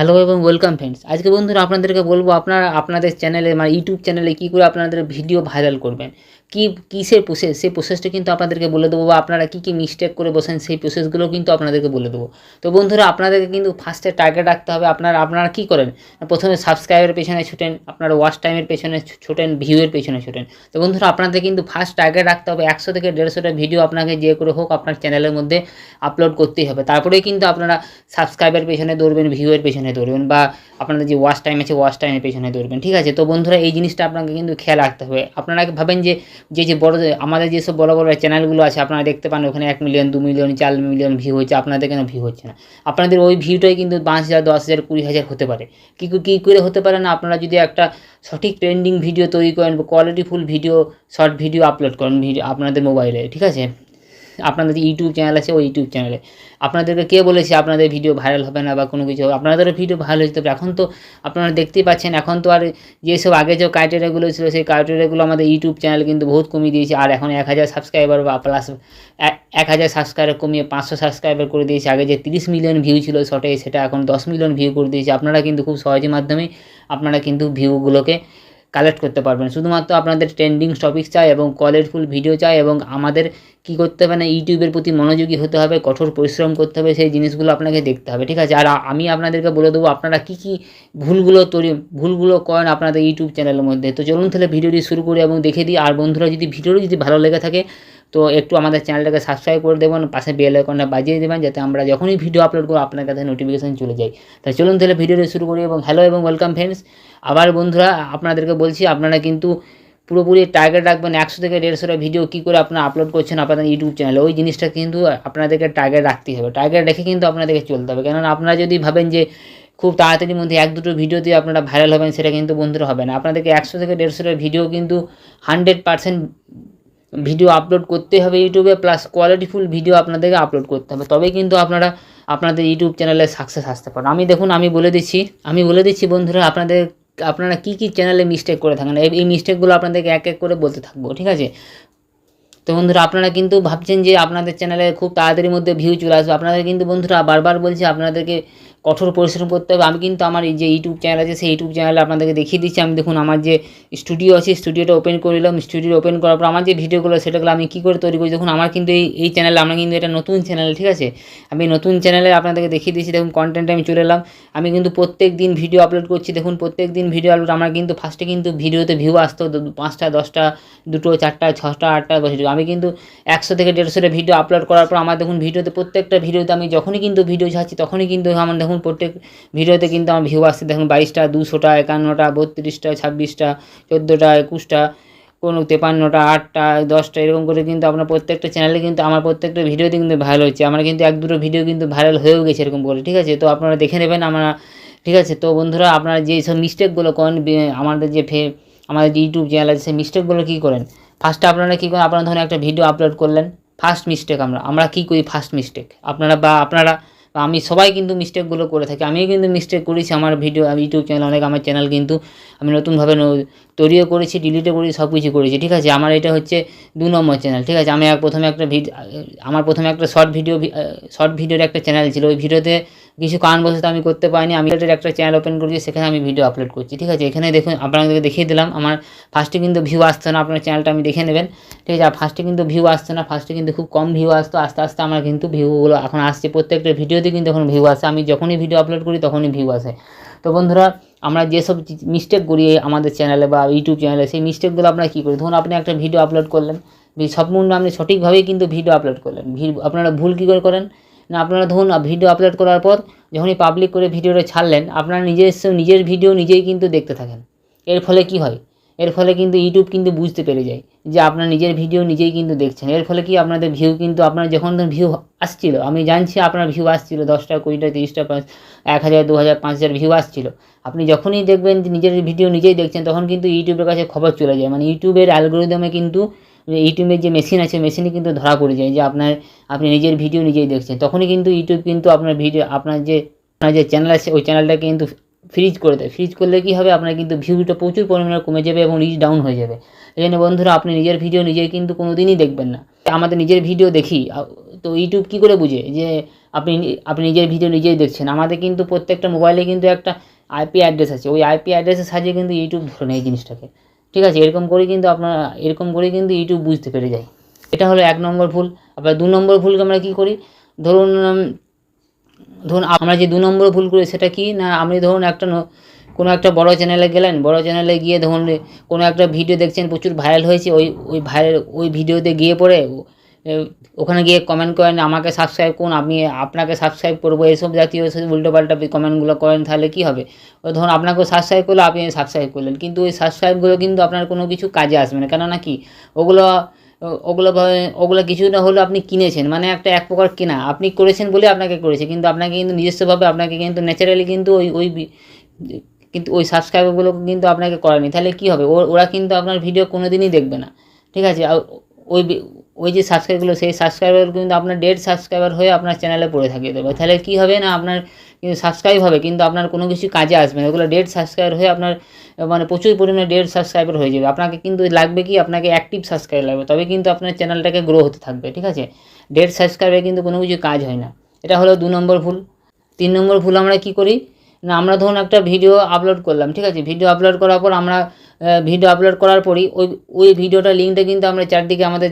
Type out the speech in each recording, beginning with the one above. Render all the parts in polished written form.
Hello এবং welcome friends. আজকে বন্ধুরা আপনাদেরকে বলবো আপনারা আপনাদের চ্যানেলে মানে ইউটিউব চ্যানেলে কী করে আপনাদের ভিডিও ভাইরাল করবেন, কিসের প্রসেস, সেই প্রসেসটা কিন্তু আপনাদেরকে বলে দেবো, বা আপনারা কী মিস্টেক করে বসেন সেই প্রসেসগুলো কিন্তু আপনাদেরকে বলে দেবো। তো বন্ধুরা আপনাদেরকে কিন্তু ফার্স্টে টার্গেট রাখতে হবে। আপনারা কী করেন, প্রথমে সাবস্ক্রাইবের পেছনে ছুটেন, আপনারা ওয়াচ টাইমের পেছনে ছুটেন, ভিউয়ের পেছনে ছুটেন। তো বন্ধুরা আপনাদের কিন্তু ফার্স্ট টার্গেট রাখতে হবে 100 থেকে 150টা ভিডিও আপনাকে যে করে হোক আপনার চ্যানেলের মধ্যে আপলোড করতেই হবে। তারপরেই কিন্তু আপনারা সাবস্ক্রাইবের পেছনে দৌড়বেন, ভিউয়ের পেছনে দৌড়বেন, বা আপনাদের যে ওয়াচ টাইম আছে ওয়াচ টাইমের পেছনে দৌড়বেন। ঠিক আছে? তো বন্ধুরা এই জিনিসটা আপনাকে কিন্তু খেয়াল রাখতে হবে। আপনারা ভাবেন যে বড় আমাদের যেসব বড় বড় চ্যানেলগুলো আছে আপনারা দেখতে পান ওখানে 1 মিলিয়ন, 2 মিলিয়ন, 4 মিলিয়ন ভিউ হচ্ছে, আপনাদের কেন ভিউ হচ্ছে না? আপনাদের ওই ভিউটাই কিন্তু 5,000, 10,000, 20,000 হতে পারে। কী করে হতে পারে না? আপনারা যদি একটা সঠিক ট্রেন্ডিং ভিডিও তৈরি করেন বা কোয়ালিটিফুল ভিডিও, শর্ট ভিডিও আপলোড করেন আপনাদের মোবাইলে। ঠিক আছে? আপনাদের যে ইউটিউব চ্যানেল আছে ওই ইউটিউব চ্যানেলে আপনাদেরকে কে বলেছে আপনাদের ভিডিও ভাইরাল হবে না বা কোনো কিছু? আপনাদেরও ভিডিও ভাইরাল হতে হবে। এখন তো আপনারা দেখতেই পাচ্ছেন, এখন তো আর যেসব আগে যে ক্রাইটেরিয়াগুলো ছিল সেই ক্রাইটেরিয়াগুলো আমাদের ইউটিউব চ্যানেল কিন্তু বহুত কমিয়ে দিয়েছে। আর এখন 1,000 সাবস্ক্রাইবার বা প্লাস 1,000 সাবস্ক্রাইবার কমিয়ে 500 সাবস্ক্রাইবার করে দিয়েছে। আগে যে 30 মিলিয়ন ভিউ ছিল শর্টে, সেটা এখন 10 মিলিয়ন ভিউ করে দিয়েছে। আপনারা কিন্তু খুব সহজের মাধ্যমেই আপনারা কিন্তু ভিউগুলোকে কালেক্ট করতে পারবেন। শুধুমাত্র আপনাদের ট্রেন্ডিং টপিক চাই এবং কোয়ালিটিফুল ভিডিও চাই, এবং আমাদের কী করতে হবে না, ইউটিউবের প্রতি মনোযোগী হতে হবে, কঠোর পরিশ্রম করতে হবে, সেই জিনিসগুলো আপনাকে দেখতে হবে। ঠিক আছে? আর আমি আপনাদেরকে বলে দেবো আপনারা কী ভুলগুলো করেন আপনাদের ইউটিউব চ্যানেলের মধ্যে। তো চলুন তাহলে ভিডিওটি শুরু করি এবং দেখে দিই। আর বন্ধুরা ভিডিওটি যদি ভালো লেগে থাকে তো একটু আমাদের চ্যানেলটাকে সাবস্ক্রাইব করে দেবেন, পাশে বেল আইকনটা বাজিয়ে দেবেন, যাতে আমরা যখনই ভিডিও আপলোড করব আপনার কাছে নোটিফিকেশন চলে যায়। তাই চলুন তাহলে ভিডিওটি শুরু করি। এবং হ্যালো এবং ওয়েলকাম ফ্রেন্ডস। আবার বন্ধুরা আপনাদেরকে বলছি, আপনারা কিন্তু পুরোপুরি টার্গেট রাখবেন 100 থেকে 150টা ভিডিও কী করে আপনারা আপলোড করছেন আপনাদের ইউটিউব চ্যানেলে। ওই জিনিসটা কিন্তু আপনাদেরকে টার্গেট রাখতেই হবে। টার্গেট রেখে কিন্তু আপনাদেরকে চলতে হবে। কেননা আপনারা যদি ভাবেন যে খুব তাড়াতাড়ির মধ্যে 1-2টো ভিডিও দিয়ে আপনারা ভাইরাল হবেন, সেটা কিন্তু বন্ধুরা হবে না। আপনাদেরকে 100 থেকে 150টা ভিডিও কিন্তু 100% ভিডিও আপলোড করতে হবে ইউটিউবে, প্লাস কোয়ালিটিফুল ভিডিও আপনাদেরকে আপলোড করতে হবে। তবেই কিন্তু আপনারা আপনাদের ইউটিউব চ্যানেলে সাকসেস আসতে পারেন। আমি বলে দিচ্ছি বন্ধুরা আপনারা কী চ্যানেলে মিস্টেক করে থাকেন। এই মিস্টেকগুলো আপনাদেরকে এক এক করে বলতে থাকবো। ঠিক আছে? তো বন্ধুরা আপনারা কিন্তু ভাবছেন যে আপনাদের চ্যানেলে খুব তাড়াতাড়ির মধ্যে ভিউ চলে আসবে। আপনাদের কিন্তু বন্ধুরা বারবার বলছি আপনাদেরকে কঠোর পরিশ্রম করতে হবে। আমি কিন্তু আমার এই যে ইউটিউব চ্যানেল আছে সেই ইউটিউব চ্যানেলে আপনাদেরকে দেখিয়ে দিচ্ছি। আমি দেখুন আমার যে স্টুডিও আছে, স্টুডিওটা ওপেন করে নিলাম। স্টুডিও ওপেন করার পর আমার যে ভিডিওগুলো সেটাগুলো আমি কী করে তৈরি করি, দেখুন আমার কিন্তু এই চ্যানেলে, আমরা কিন্তু এটা নতুন চ্যানেল। ঠিক আছে? আমি নতুন চ্যানেলে আপনাদেরকে দেখিয়ে দিচ্ছি। দেখুন কন্টেন্টে আমি চলে এলাম। আমি কিন্তু প্রত্যেক দিন ভিডিও আপলোড করছি। দেখুন প্রত্যেক দিন ভিডিও আপলোড। আমার কিন্তু ফার্স্টে কিন্তু ভিডিওতে ভিউ আসতো 5টা, 10টা, 2টো, 4টা, 6টা, 8টা বসে। আমি কিন্তু 100 থেকে 150টা ভিডিও আপলোড করার পর আমার দেখুন প্রত্যেকটা ভিডিওতে আমি যখনই কিন্তু ভিডিও ছাড়ছি তখনই কিন্তু আমার দেখুন প্রত্যেক ভিডিওতে কিন্তু আমার ভিউ আসছে। দেখুন 22টা, 200টা, 51টা, 32টা, 26টা, 14টা, 21টা, কোনো 53টা, 8টা, 10টা, এরকম করে কিন্তু আপনার প্রত্যেকটা চ্যানেলে কিন্তু আমার প্রত্যেকটা ভিডিওতে কিন্তু ভাইরাল হচ্ছে। আমার কিন্তু 1-2টো ভিডিও কিন্তু ভাইরাল হয়েও গেছে এরকম করে। ঠিক আছে? তো আপনারা দেখে নেবেন ঠিক আছে? তো বন্ধুরা আপনারা যে সব মিস্টেকগুলো করেন আমাদের যে ইউটিউব চ্যানেল আছে সেই মিস্টেকগুলো কী করেন, ফার্স্টে আপনারা কী করেন, আপনারা ধরুন একটা ভিডিও আপলোড করলেন। ফার্স্ট মিস্টেক আমরা কী করি, ফার্স্ট মিস্টেক আপনারা আমি সবাই কিন্তু মিস্টেকগুলো করে থাকি। আমিও কিন্তু মিস্টেক করেছি। আমার ইউটিউব চ্যানেল আমার চ্যানেল কিন্তু আমি নতুনভাবে তৈরিও করেছি, ডিলিটও করেছি, সব কিছু করেছি। ঠিক আছে? আমার এটা হচ্ছে 2 নম্বর চ্যানেল। ঠিক আছে? আমার প্রথমে একটা শর্ট ভিডিওর একটা চ্যানেল ছিল। ওই ভিডিওতে কিছু কারণবশত আমি করতে পারিনি। আমি একটা চ্যানেল ওপেন করেছি, সেখানে আমি ভিডিও আপলোড করছি। ঠিক আছে? এখানে দেখুন আপনাদেরকে দেখিয়ে দিলাম। আমার ফার্স্টে কিন্তু ভিউ আসতো না। আপনার চ্যানেলটা আমি দেখে নেবেন। ঠিক আছে? আর ফার্স্টে কিন্তু ভিউ আসছে না। ফার্স্টে কিন্তু খুব কম ভিউ আসতো। আস্তে আস্তে আমার কিন্তু ভিউগুলো এখন আসছে। প্রত্যেকটা ভিডিওতে কিন্তু এখন ভিউ আসে। আমি যখনই ভিডিও আপলোড করি তখনই ভিউ আসে। তো বন্ধুরা আমরা যেসব মিস্টেক করি আমাদের চ্যানেলে বা ইউটিউব চ্যানেলে, সেই মিস্টেকগুলো আপনারা কী করি, ধরুন আপনি একটা ভিডিও আপলোড করলেন, সম্পূর্ণ আপনি সঠিকভাবেই কিন্তু ভিডিও আপলোড করলেন। আপনারা ভুল কী করে করেন না, আপনারা ধরুন ভিডিও আপলোড করার পর যখনই পাবলিক করে ভিডিওটা ছাড়লেন, আপনারা নিজের ভিডিও নিজেই কিন্তু দেখতে থাকেন। এর ফলে কি হয়, এর ফলে কিন্তু ইউটিউব কিন্তু বুঝতে পেরে যায় যে আপনার নিজের ভিডিও নিজেই কিন্তু দেখছেন। এর ফলে কি আপনাদের ভিউ কিন্তু আপনার যখন ভিউ আসছিল, আমি জানছি আপনার ভিউ আসছিল 10টা, 20টা, 30টা, 1000, 2000, 5000 ভিউ আসছিল। আপনি যখনই দেখবেন যে নিজের ভিডিও নিজেই দেখছেন, তখন কিন্তু ইউটিউবের কাছে খবর চলে যায়। মানে ইউটিউবের অ্যালগরিদমে কিন্তু ইউটিউবের যে মেশিন আছে, মেশিনে কিন্তু ধরা পড়ে যায় যে আপনি নিজের ভিডিও নিজেই দেখছেন। তখনই কিন্তু ইউটিউব কিন্তু আপনার যে চ্যানেল আছে ওই চ্যানেলটা কিন্তু ফ্রিজ করে দেয়। ফ্রিজ করলে কী হবে, আপনার কিন্তু ভিউটা প্রচুর পরিমাণে কমে যাবে এবং রিচ ডাউন হয়ে যাবে। এই জন্য বন্ধুরা আপনি নিজের ভিডিও নিজেই কিন্তু কোনো দিনই দেখবেন না। আমাদের নিজের ভিডিও দেখি তো ইউটিউব কী করে বুঝে যে আপনি নিজের ভিডিও নিজেই দেখছেন। আমাদের কিন্তু প্রত্যেকটা মোবাইলে কিন্তু একটা আইপি অ্যাড্রেস আছে, ওই আইপি অ্যাড্রেসের সাহায্যে কিন্তু ইউটিউব ধরে নেয় এই জিনিসটাকে, ঠিক আছে। এরকম করেই কিন্তু ইউটিউব বুঝতে পেরে যায়। এটা হলো 1 নম্বর ভুল। আবার 2 নম্বর ভুলকে আমরা কী করি, ধরুন আমরা যে 2 নম্বর ভুল করি সেটা কি না, আপনি ধরুন কোনো একটা বড় চ্যানেলে গেলেন, বড় চ্যানেলে গিয়ে ধরুন কোনো একটা ভিডিও দেখছেন প্রচুর ভাইরাল হয়েছে, ওই ভিডিওতে গিয়ে পরে ওখানে গিয়ে কমেন্ট করেন আমাকে সাবস্ক্রাইব করুন, আপনাকে সাবস্ক্রাইব করবো, এসব জাতীয় উল্টোপাল্টা কমেন্টগুলো করেন, তাহলে কী হবে, ধরুন আপনাকেও সাবস্ক্রাইব করলো, আপনি সাবস্ক্রাইব করলেন, কিন্তু ওই সাবস্ক্রাইবগুলো কিন্তু আপনার কোনো কিছু কাজে আসবে না। কেননা কি, ওগুলো কিছু না হলেও আপনি কিনেছেন, মানে এক প্রকার কেনা, আপনি করেছেন বলে আপনাকে করেছে, কিন্তু আপনাকে কিন্তু নিজস্বভাবে আপনাকে কিন্তু ন্যাচারালি কিন্তু কিন্তু ওই সাবস্ক্রাইবারগুলো কিন্তু আপনাকে করেনি। তাহলে কী হবে, ওরা কিন্তু আপনার ভিডিও কোনো দিনই দেখবে না, ঠিক আছে। ওই ওই যে সাবস্ক্রাইবগুলো, সেই সাবস্ক্রাইবারগুলো কিন্তু আপনার ডেড সাবস্ক্রাইবার হয়ে আপনার চ্যানেলে পড়ে থাকিয়ে দেবে। তাহলে কী হবে না, আপনার কিন্তু সাবস্ক্রাইব হবে কিন্তু আপনার কোনো কিছু কাজে আসবে না, ওগুলো ডেড সাবস্ক্রাইবার হয়ে আপনার মানে প্রচুর পরিমাণে ডেড সাবস্ক্রাইবার হয়ে যাবে। আপনাকে কিন্তু লাগবে কি, আপনাকে অ্যাক্টিভ সাবস্ক্রাইবার লাগবে, তবে কিন্তু আপনার চ্যানেলটাকে গ্রো হতে থাকবে, ঠিক আছে। ডেড সাবস্ক্রাইবে কিন্তু কোনো কিছু কাজ হয় না। এটা হলো 2 নম্বর ভুল। 3 নম্বর ভুল আমরা কী করি না, আমরা ধরুন একটা ভিডিও আপলোড করলাম, ঠিক আছে। ভিডিও আপলোড করার পর আমরা ভিডিও আপলোড করার পরই ওই ভিডিওটার লিঙ্কটা কিন্তু আমরা চারদিকে আমাদের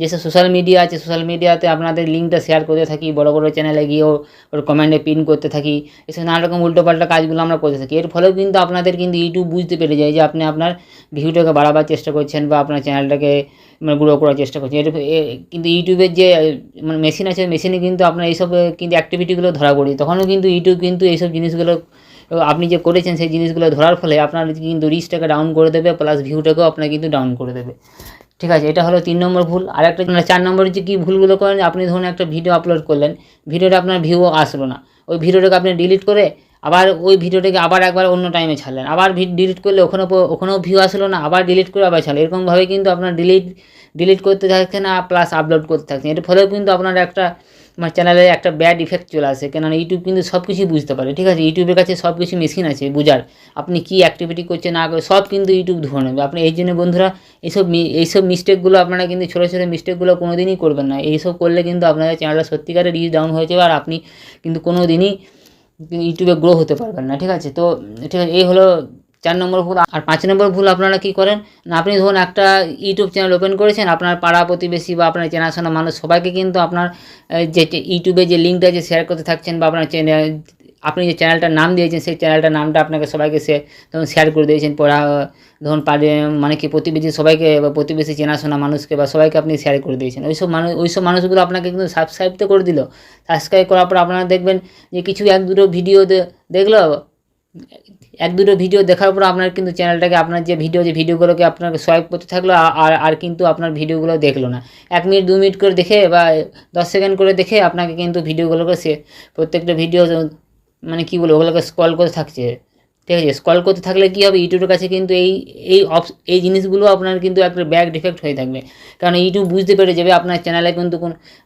যেসব সোশ্যাল মিডিয়া আছে, সোশ্যাল মিডিয়াতে আপনাদের লিঙ্কটা শেয়ার করতে থাকি, বড় বড় চ্যানেলে গিয়েও ওর কমেন্টে পিন করতে থাকি, এসব নানা রকম উল্টোপাল্টা কাজগুলো আমরা করতে থাকি। এর ফলেও কিন্তু আপনাদের কিন্তু ইউটিউব বুঝতে পেরে যায় যে আপনি আপনার ভিডিওটাকে বাড়াবার চেষ্টা করছেন বা আপনার চ্যানেলটাকে মানে গ্রো করার চেষ্টা করছেন। কিন্তু ইউটিউবের যে মানে মেশিন আছে, মেশিনে কিন্তু আপনার এইসব কিন্তু অ্যাক্টিভিটিগুলো ধরা পড়ে, তখনও কিন্তু ইউটিউব কিন্তু এইসব জিনিসগুলো আপনি যে করেছেন সেই জিনিসগুলো ধরার ফলে আপনার কিন্তু রিচটাকে ডাউন করে দেবে, প্লাস ভিউটাকেও আপনার কিন্তু ডাউন করে দেবে, ঠিক আছে। এটা হলো 3 নম্বর ভুল। আর একটা 4 নম্বরে যে কী ভুলগুলো করেন, আপনি ধরুন একটা ভিডিও আপলোড করলেন, ভিডিওটা আপনার ভিউও আসলো না, ওই ভিডিওটাকে আপনি ডিলিট করে আবার ওই ভিডিওটাকে আবার একবার অন্য টাইমে ছাড়লেন, আবার ডিলিট করলে ওখানেও ভিউ আসলো না, আবার ডিলিট করে আবার ছাড়লেন, এরকমভাবে কিন্তু আপনার ডিলিট করতে থাকছেন না, প্লাস আপলোড করতে থাকছেন। এর ফলেও কিন্তু আপনার আমার চ্যানেলে একটা ব্যাড ইফেক্ট চলে আসে, কেননা ইউটিউব কিন্তু সব কিছুই বুঝতে পারে, ঠিক আছে। ইউটিউবের কাছে সব কিছু মেশিন আছে বোঝার, আপনি কী অ্যাক্টিভিটি করছেন না করে সব কিন্তু ইউটিউব ধরে নেবে। আপনি এই জন্য বন্ধুরা এইসব মিস্টেকগুলো আপনারা কিন্তু ছোটো মিস্টেকগুলো কোনো দিনই করবেন না। এইসব করলে কিন্তু আপনাদের চ্যানেলটা সত্যিকারের রিচ ডাউন হয়ে যাবে, আর আপনি কিন্তু কোনো দিনই ইউটিউবে গ্রো হতে পারবেন না, ঠিক আছে। তো ঠিক আছে, এই হলো 4 নম্বর ভুল। আর 5 নম্বর ভুল আপনারা কী করেন না, আপনি ধরুন একটা ইউটিউব চ্যানেল ওপেন করেছেন, আপনার পাড়া প্রতিবেশী বা আপনার চেনাশোনা মানুষ সবাইকে কিন্তু আপনার যে ইউটিউবে যে লিঙ্কটা যে শেয়ার করতে থাকছেন, বা আপনার আপনি যে চ্যানেলটার নাম দিয়েছেন সেই চ্যানেলটার নামটা আপনাকে সবাইকে ধরুন শেয়ার করে দিয়েছেন, ধরুন মানে কি প্রতিবেশী সবাইকে বা প্রতিবেশী চেনাশোনা মানুষকে বা সবাইকে আপনি শেয়ার করে দিয়েছেন, ওইসব মানুষগুলো আপনাকে কিন্তু সাবস্ক্রাইব তো করে দিল। সাবস্ক্রাইব করার পর আপনারা দেখবেন যে কিছু 1-2 ভিডিও দেখলো, 1-2 ভিডিও দেখার পর আপনার কিন্তু চ্যানেলটাকে আপনার যে ভিডিওগুলোকে আপনাকে সোয়াইপ করতে থাকলো, আর কিন্তু আপনার ভিডিওগুলো দেখলো না। 1 মিনিট 2 মিনিট করে দেখে বা 10 সেকেন্ড করে দেখে আপনাকে কিন্তু ভিডিওগুলোকে প্রত্যেকটা ভিডিও মানে কী বলবো, ওগুলোকে স্ক্রল করতে থাকছে, ঠিক আছে। স্ক্রল করতে থাকলে কী হবে, ইউটিউবের কাছে কিন্তু এই জিনিসগুলো আপনার কিন্তু একটা ব্যাক ডিফেক্ট হয়ে থাকবে, কারণ ইউটিউব বুঝতে পেরে যাবে আপনার চ্যানেলে কিন্তু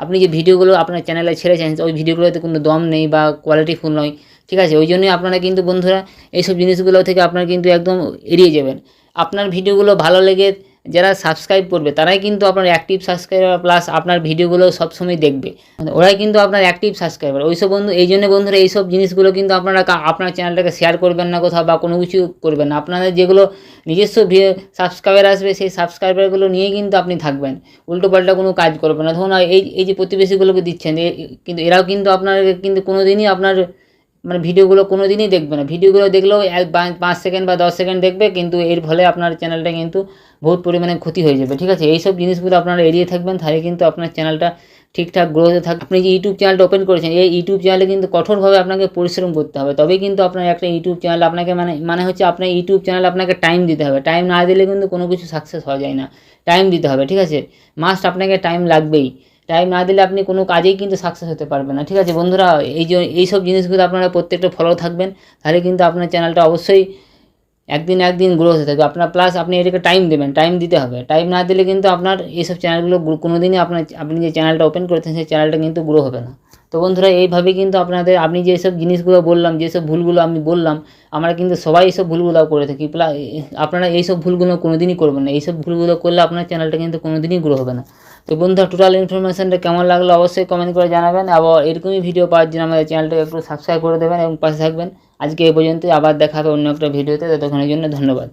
আপনি যে ভিডিওগুলো আপনার চ্যানেলে ছেড়েছেন ওই ভিডিওগুলোতে কোনো দম নেই বা কোয়ালিটিফুল নয়, ঠিক আছে। ওই জন্যই আপনারা কিন্তু বন্ধুরা এইসব জিনিসগুলো থেকে আপনারা কিন্তু একদম এড়িয়ে যাবেন। আপনার ভিডিওগুলো ভালো লেগে যারা সাবস্ক্রাইব করবে তারাই কিন্তু আপনার অ্যাক্টিভ সাবস্ক্রাইবার, প্লাস আপনার ভিডিওগুলো সবসময় দেখবে, ওরাই কিন্তু আপনার অ্যাক্টিভ সাবস্ক্রাইবার। এই জন্য বন্ধুরা এইসব জিনিসগুলো কিন্তু আপনারা আপনার চ্যানেলটাকে শেয়ার করবেন না কোথাও বা কোনো কিছু করবেন না। আপনাদের যেগুলো নিজস্ব সাবস্ক্রাইবার আসবে সেই সাবস্ক্রাইবারগুলো নিয়েই কিন্তু আপনি থাকবেন, উল্টোপাল্টা কোনো কাজ করবেন না। ধরুন এই যে প্রতিবেশীগুলোকে দিচ্ছেন, কিন্তু এরাও কিন্তু আপনার কিন্তু কোনো দিনই আপনার মানে ভিডিওগুলো কোনো দিনই দেখবে না, ভিডিওগুলো দেখলেও 5 সেকেন্ড বা 10 সেকেন্ড দেখবে, কিন্তু এর ফলে আপনার চ্যানেলটা কিন্তু বহুত পরিমাণে ক্ষতি হয়ে যাবে, ঠিক আছে। এইসব জিনিসগুলো আপনারা এড়িয়ে থাকবেন, তাহলে কিন্তু আপনার চ্যানেলটা ঠিকঠাক গ্রোথে থাকবে। আপনি যে ইউটিউব চ্যানেলটা ওপেন করেছেন, এই ইউটিউব চ্যানেলে কিন্তু কঠোরভাবে আপনাকে পরিশ্রম করতে হবে, তবেই কিন্তু আপনার একটা ইউটিউব চ্যানেল আপনাকে মানে হচ্ছে আপনার ইউটিউব চ্যানেল আপনাকে টাইম দিতে হবে, টাইম না দিলে কিন্তু কোনো কিছু সাকসেস হওয়া যায় না, টাইম দিতে হবে, ঠিক আছে। মাস্ট আপনাকে টাইম লাগবেই, টাইম না দিলে আপনি কোনো কাজেই কিন্তু সাকসেস হতে পারবেন না, ঠিক আছে বন্ধুরা। এইসব জিনিসগুলো আপনারা প্রত্যেকটা ফলো থাকবেন, তাহলে কিন্তু আপনার চ্যানেলটা অবশ্যই একদিন গ্রো হতে থাকবে আপনার। প্লাস আপনি এটাকে টাইম দেবেন, টাইম দিতে হবে, টাইম না দিলে কিন্তু আপনার এইসব চ্যানেলগুলো কোনো দিনই আপনি যে চ্যানেলটা ওপেন করেছেন সেই চ্যানেলটা কিন্তু গ্রো হবে না। তো বন্ধুরা এইভাবে কিন্তু আমি যেসব জিনিসগুলো বললাম, যেসব ভুলগুলো আমি বললাম, আমরা কিন্তু সবাই এইসব ভুলগুলো করে থাকি। আপনারা এইসব ভুলগুলো কোনো দিনই করবেন না, এইসব ভুলগুলো করলে আপনার চ্যানেলটা কিন্তু কোনো দিনই গ্রো হবে না। তো বন্ধুরা টোটাল ইনফরমেশনটা কেমন লাগলো অবশ্যই কমেন্ট করে জানাবেন। আবার এরকমই ভিডিও পাওয়ার জন্য আমাদের চ্যানেলটাকে একটু সাবস্ক্রাইব করে দেবেন এবং পাশে থাকবেন। আজকে এই পর্যন্তই, আবার দেখা হবে অন্য একটা ভিডিওতে। ততক্ষণের জন্য ধন্যবাদ।